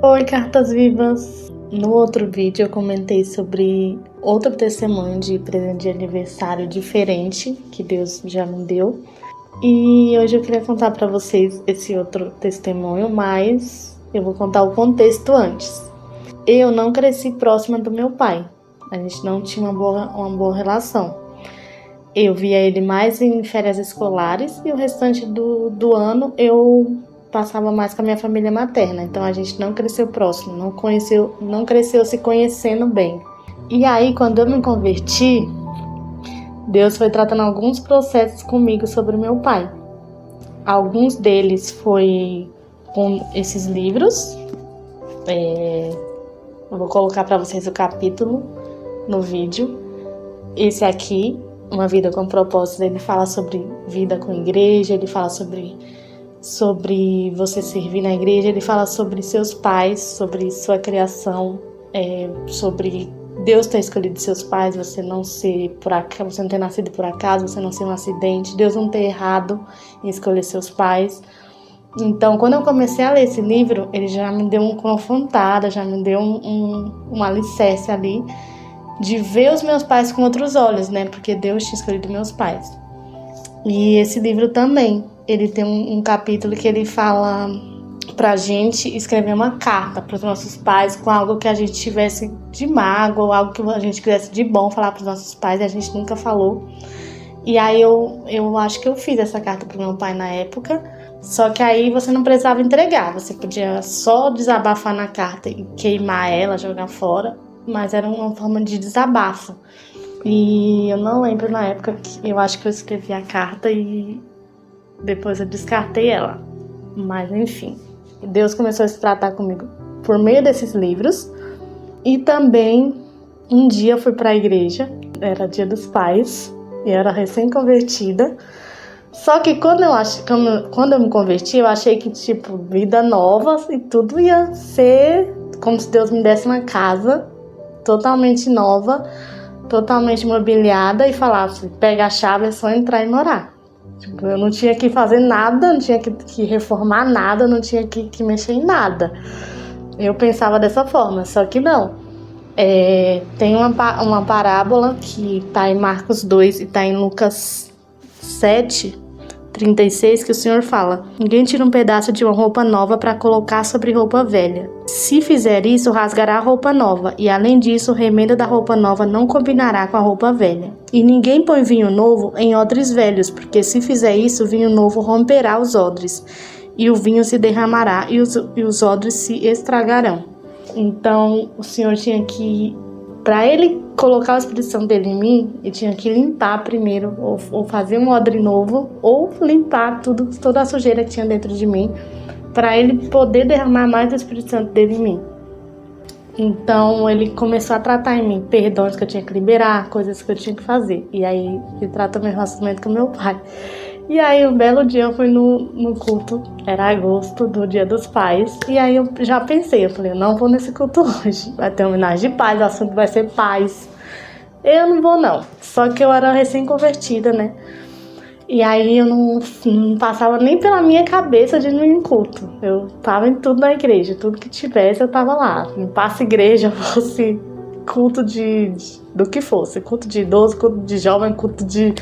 Oi, cartas vivas! No outro vídeo eu comentei sobre outro testemunho de presente de aniversário diferente que Deus já me deu. E hoje eu queria contar para vocês esse outro testemunho, mas eu vou contar o contexto antes. Eu não cresci próxima do meu pai. A gente não tinha uma boa relação. Eu via ele mais em férias escolares e o restante do ano eu passava mais com a minha família materna. Então a gente não cresceu próximo, não cresceu se conhecendo bem. E aí, quando eu me converti, Deus foi tratando alguns processos comigo sobre meu pai. Alguns deles foi com esses livros. Eu vou colocar para vocês o capítulo no vídeo. Esse aqui, Uma Vida com Propósito, ele fala sobre vida com igreja, ele fala sobre você servir na igreja, ele fala sobre seus pais, sobre sua criação, sobre Deus ter escolhido seus pais, você não ter nascido por acaso, você não ser um acidente, Deus não ter errado em escolher seus pais. Então, quando eu comecei a ler esse livro, ele já me deu uma confrontada, já me deu um alicerce ali de ver os meus pais com outros olhos, né? Porque Deus tinha escolhido meus pais. E esse livro também, ele tem um capítulo que ele fala pra gente escrever uma carta para os nossos pais com algo que a gente tivesse de mágoa ou algo que a gente quisesse de bom falar para os nossos pais e a gente nunca falou. E aí eu acho que eu fiz essa carta pro meu pai na época, só que aí você não precisava entregar, você podia só desabafar na carta e queimar ela, jogar fora, mas era uma forma de desabafo. E eu não lembro na época, eu acho que eu escrevi a carta e depois eu descartei ela. Mas enfim, Deus começou a se tratar comigo por meio desses livros. E também um dia eu fui para a igreja, era Dia dos Pais, e eu era recém-convertida. Só que quando eu me converti, eu achei que tipo, vida nova e tudo ia ser como se Deus me desse uma casa totalmente nova, totalmente mobiliada e falasse, pega a chave, é só entrar e morar. Tipo, eu não tinha que fazer nada, não tinha que reformar nada, não tinha que mexer em nada. Eu pensava dessa forma, só que não. Tem uma parábola que está em Marcos 2 e está em Lucas 7:36, que o Senhor fala: ninguém tira um pedaço de uma roupa nova para colocar sobre roupa velha. Se fizer isso, rasgará a roupa nova, e além disso, o remendo da roupa nova não combinará com a roupa velha. E ninguém põe vinho novo em odres velhos, porque se fizer isso, o vinho novo romperá os odres, e o vinho se derramará, e os odres se estragarão. Então, o Senhor tinha que, para ele colocar a expressão dele em mim, ele tinha que limpar primeiro, ou fazer um odre novo, ou limpar toda a sujeira que tinha dentro de mim, para ele poder derramar mais do Espírito Santo dele em mim. Então, ele começou a tratar em mim perdões que eu tinha que liberar, coisas que eu tinha que fazer. E aí, ele trata meu relacionamento com meu pai. E aí, um belo dia eu fui no culto, era agosto, do Dia dos Pais, e aí eu já pensei, eu falei, eu não vou nesse culto hoje, vai ter homenagem de paz, o assunto vai ser paz. Eu não vou não, só que eu era recém-convertida, né? E aí eu não passava nem pela minha cabeça de ir no culto, eu tava em tudo na igreja, tudo que tivesse eu tava lá, limpasse igreja, fosse culto do que fosse, culto de idoso, culto de jovem, culto de...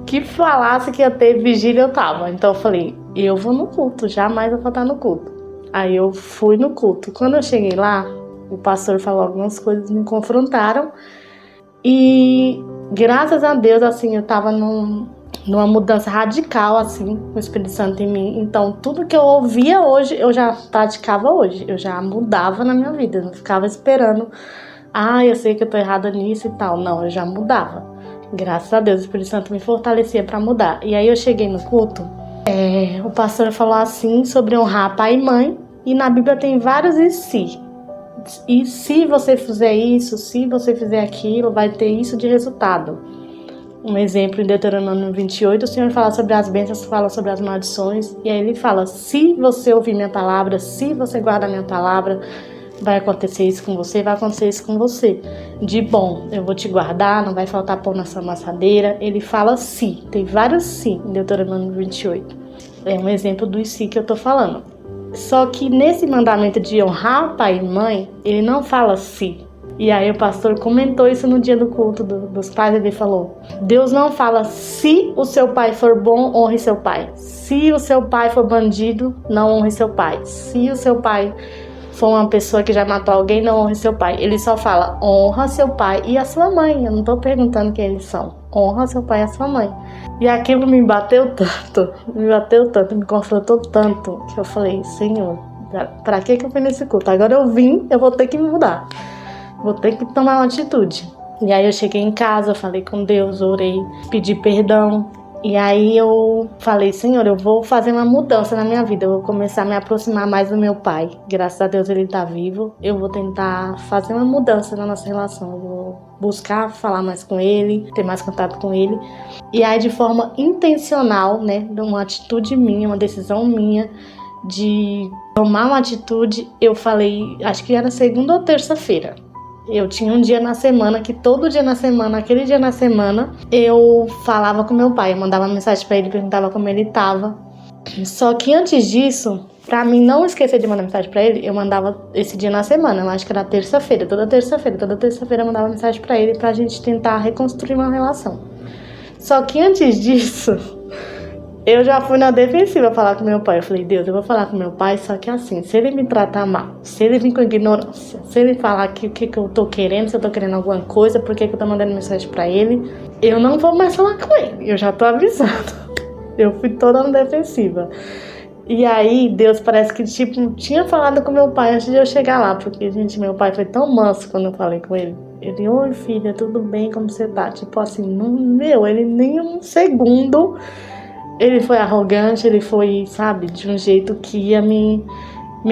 que falasse que ia ter vigília, eu tava. Então eu falei, eu vou no culto, jamais vou faltar no culto. Aí eu fui no culto. Quando eu cheguei lá, o pastor falou algumas coisas, me confrontaram. E graças a Deus, assim, eu tava numa mudança radical, assim, com o Espírito Santo em mim. Então tudo que eu ouvia hoje, eu já praticava hoje. Eu já mudava na minha vida. Eu não ficava esperando, eu sei que eu tô errada nisso e tal. Não, eu já mudava. Graças a Deus, o Espírito Santo me fortalecia para mudar. E aí eu cheguei no culto, o pastor falou assim sobre honrar pai e mãe, e na Bíblia tem vários e se. E se você fizer isso, se você fizer aquilo, vai ter isso de resultado. Um exemplo, em Deuteronômio 28, o Senhor fala sobre as bênçãos, fala sobre as maldições, e aí ele fala, se você ouvir minha palavra, se você guardar minha palavra, vai acontecer isso com você, vai acontecer isso com você. De bom, eu vou te guardar, não vai faltar pão na sua amassadeira. Ele fala se, tem vários se em Deuteronômio 28. É um exemplo do se que eu tô falando. Só que nesse mandamento de honrar pai e mãe, ele não fala se. E aí o pastor comentou isso no dia do culto dos pais, ele falou: Deus não fala se o seu pai for bom, honre seu pai. Se o seu pai for bandido, não honre seu pai. Se o seu pai for uma pessoa que já matou alguém, não honre seu pai. Ele só fala: honra seu pai e a sua mãe. Eu não tô perguntando quem eles são. Honra seu pai e a sua mãe. E aquilo me bateu tanto, me confrontou tanto, que eu falei: Senhor, pra que eu fui nesse culto? Agora eu vim, eu vou ter que me mudar. Vou ter que tomar uma atitude. E aí eu cheguei em casa, falei com Deus, orei, pedi perdão. E aí eu falei: Senhor, eu vou fazer uma mudança na minha vida. Eu vou começar a me aproximar mais do meu pai. Graças a Deus ele tá vivo. Eu vou tentar fazer uma mudança na nossa relação. Eu vou buscar falar mais com ele, ter mais contato com ele. E aí de forma intencional, né, uma atitude minha, uma decisão minha, de tomar uma atitude, eu falei, acho que era segunda ou terça-feira. Eu tinha um dia na semana que todo dia na semana, aquele dia na semana, eu falava com meu pai, eu mandava mensagem pra ele, perguntava como ele tava. Só que antes disso, pra mim não esquecer de mandar mensagem pra ele, eu mandava esse dia na semana, eu acho que era terça-feira, toda terça-feira eu mandava mensagem pra ele pra gente tentar reconstruir uma relação. Só que antes disso, eu já fui na defensiva falar com meu pai. Eu falei: Deus, eu vou falar com meu pai, só que assim, se ele me tratar mal, se ele vir com ignorância, se ele falar que o que eu tô querendo, se eu tô querendo alguma coisa, por que eu tô mandando mensagem pra ele, eu não vou mais falar com ele, eu já tô avisando. Eu fui toda na defensiva. E aí, Deus parece que, tinha falado com meu pai antes de eu chegar lá, porque, gente, meu pai foi tão manso quando eu falei com ele. Ele: oi, filha, tudo bem, como você tá? Tipo assim, ele nem um segundo... Ele foi arrogante, ele foi, sabe, de um jeito que ia me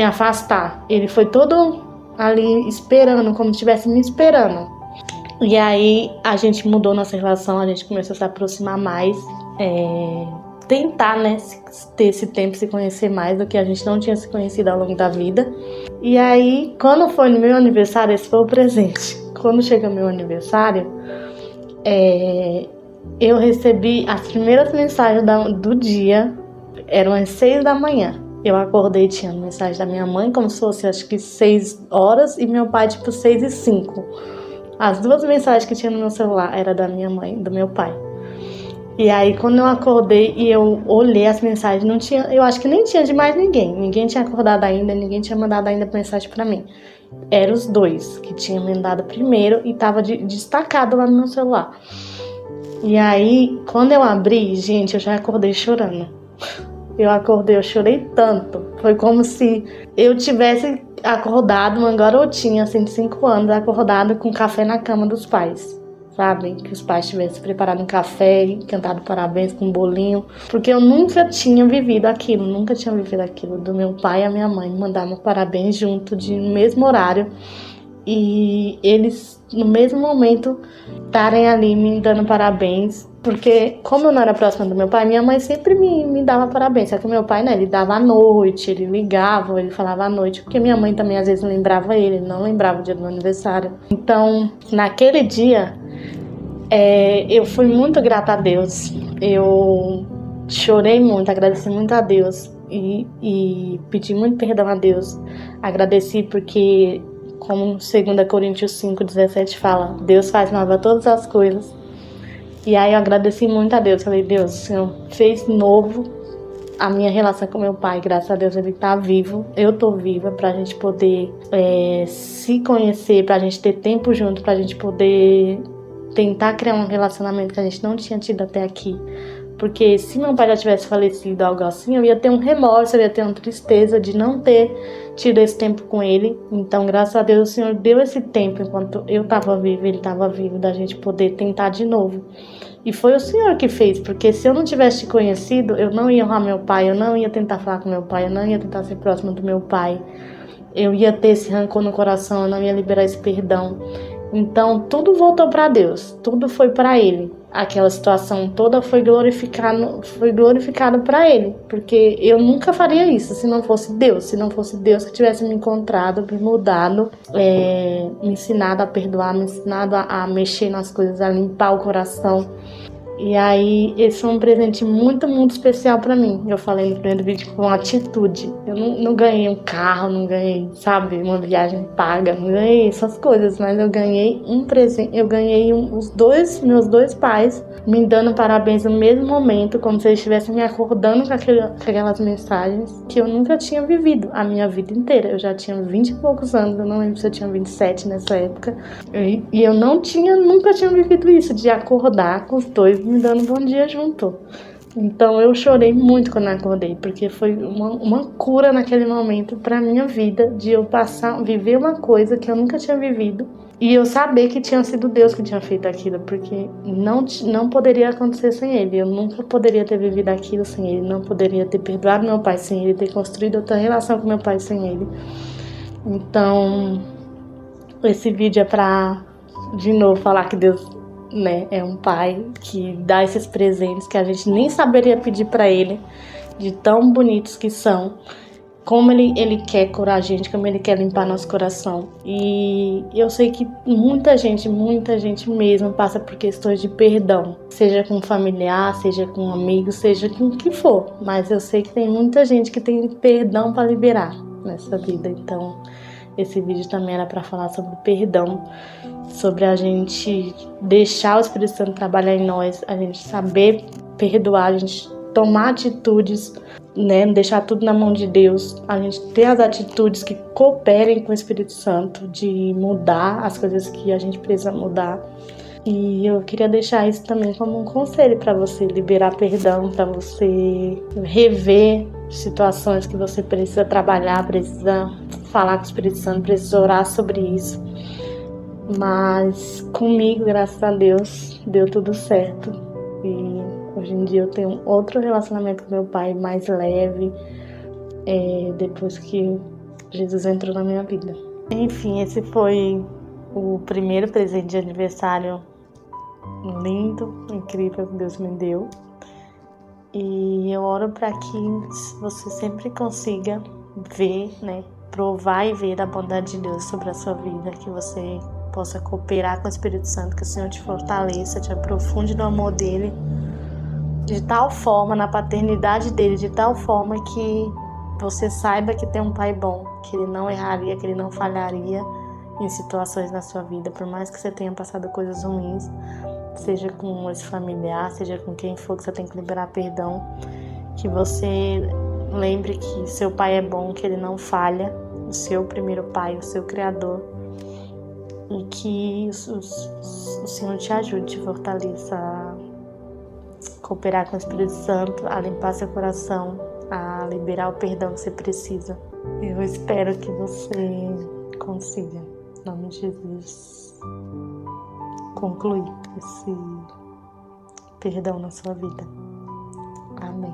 afastar. Ele foi todo ali esperando, como se estivesse me esperando. E aí a gente mudou nossa relação, a gente começou a se aproximar mais, tentar, né, ter esse tempo, se conhecer mais do que a gente não tinha se conhecido ao longo da vida. E aí, quando foi no meu aniversário, esse foi o presente. Quando chega meu aniversário, eu recebi as primeiras mensagens do dia, eram às 6 da manhã. Eu acordei, tinha mensagem da minha mãe, como se fosse, acho que 6 horas, e meu pai, tipo, 6:05. As duas mensagens que tinha no meu celular eram da minha mãe, do meu pai. E aí, quando eu acordei e eu olhei as mensagens, não tinha, eu acho que nem tinha de mais ninguém. Ninguém tinha acordado ainda, ninguém tinha mandado ainda mensagem pra mim. Eram os dois que tinham mandado primeiro e tava destacado lá no meu celular. E aí, quando eu abri, gente, eu já acordei chorando. Eu chorei tanto. Foi como se eu tivesse acordado, uma garotinha, assim, de 5 anos, acordada com café na cama dos pais. Sabe? Que os pais tivessem preparado um café e cantado parabéns com um bolinho. Porque eu nunca tinha vivido aquilo, do meu pai e a minha mãe mandaram parabéns junto, no mesmo horário. E eles, no mesmo momento, estarem ali me dando parabéns. Porque, como eu não era próxima do meu pai, minha mãe sempre me dava parabéns. Só que o meu pai, né, ele dava à noite, ele ligava, ele falava à noite. Porque minha mãe também, às vezes, não lembrava ele, não lembrava o dia do meu aniversário. Então, naquele dia, eu fui muito grata a Deus. Eu chorei muito, agradeci muito a Deus. E pedi muito perdão a Deus. Agradeci porque... Como 2 Coríntios 5:17 fala, Deus faz nova todas as coisas. E aí eu agradeci muito a Deus. Falei: Deus, o Senhor fez novo a minha relação com meu pai. Graças a Deus ele tá vivo. Eu tô viva pra gente poder se conhecer, pra gente ter tempo junto, pra gente poder tentar criar um relacionamento que a gente não tinha tido até aqui. Porque se meu pai já tivesse falecido, algo assim, eu ia ter um remorso, eu ia ter uma tristeza de não ter tido esse tempo com ele. Então, graças a Deus, o Senhor deu esse tempo enquanto eu estava viva, ele estava vivo, da gente poder tentar de novo. E foi o Senhor que fez, porque se eu não tivesse te conhecido, eu não ia honrar meu pai, eu não ia tentar falar com meu pai, eu não ia tentar ser próximo do meu pai. Eu ia ter esse rancor no coração, eu não ia liberar esse perdão. Então, tudo voltou para Deus, tudo foi para Ele. Aquela situação toda foi glorificado para Ele, porque eu nunca faria isso se não fosse Deus que tivesse me encontrado, me mudado, me ensinado a perdoar, me ensinado a mexer nas coisas, a limpar o coração. E aí, esse foi um presente muito, muito especial pra mim. Eu falei no primeiro vídeo com atitude. Eu não ganhei um carro, não ganhei, sabe, uma viagem paga, não ganhei essas coisas, mas eu ganhei um presente. Eu ganhei meus dois pais me dando parabéns no mesmo momento, como se eles estivessem me acordando com aquelas mensagens que eu nunca tinha vivido a minha vida inteira. Eu já tinha 20 e poucos anos, eu não lembro se eu tinha 27 nessa época. E eu nunca tinha vivido isso, de acordar com os dois me dando bom dia junto. Então eu chorei muito quando eu acordei, porque foi uma cura naquele momento pra minha vida, de eu viver uma coisa que eu nunca tinha vivido. E eu saber que tinha sido Deus que tinha feito aquilo, porque não poderia acontecer sem Ele. Eu nunca poderia ter vivido aquilo sem Ele, não poderia ter perdoado meu pai sem Ele, ter construído outra relação com meu pai sem Ele. Então, esse vídeo é pra, de novo, falar que Deus, né, é um pai que dá esses presentes que a gente nem saberia pedir pra Ele, de tão bonitos que são. Como ele quer curar a gente, como ele quer limpar nosso coração. E eu sei que muita gente mesmo passa por questões de perdão. Seja com um familiar, seja com um amigo, seja com o que for. Mas eu sei que tem muita gente que tem perdão para liberar nessa vida. Então, esse vídeo também era para falar sobre perdão. Sobre a gente deixar o Espírito Santo trabalhar em nós. A gente saber perdoar, a gente tomar atitudes, né, deixar tudo na mão de Deus, a gente ter as atitudes que cooperem com o Espírito Santo, de mudar as coisas que a gente precisa mudar. E eu queria deixar isso também como um conselho para você liberar perdão, para você rever situações que você precisa trabalhar, precisa falar com o Espírito Santo, precisa orar sobre isso. Mas comigo, graças a Deus, deu tudo certo. E hoje em dia eu tenho outro relacionamento com meu pai mais leve, depois que Jesus entrou na minha vida. Enfim, esse foi o primeiro presente de aniversário lindo, incrível que Deus me deu. E eu oro para que você sempre consiga ver, né, provar e ver a bondade de Deus sobre a sua vida, que você possa cooperar com o Espírito Santo, que o Senhor te fortaleça, te aprofunde no amor dele, de tal forma, na paternidade dele, de tal forma que você saiba que tem um pai bom, que ele não erraria, que ele não falharia em situações na sua vida, por mais que você tenha passado coisas ruins, seja com esse familiar, seja com quem for, que você tem que liberar perdão, que você lembre que seu pai é bom, que ele não falha, o seu primeiro pai, o seu criador, e que o Senhor te ajude, te fortaleça a cooperar com o Espírito Santo, a limpar seu coração, a liberar o perdão que você precisa. Eu espero que você consiga, em nome de Jesus, concluir esse perdão na sua vida. Amém.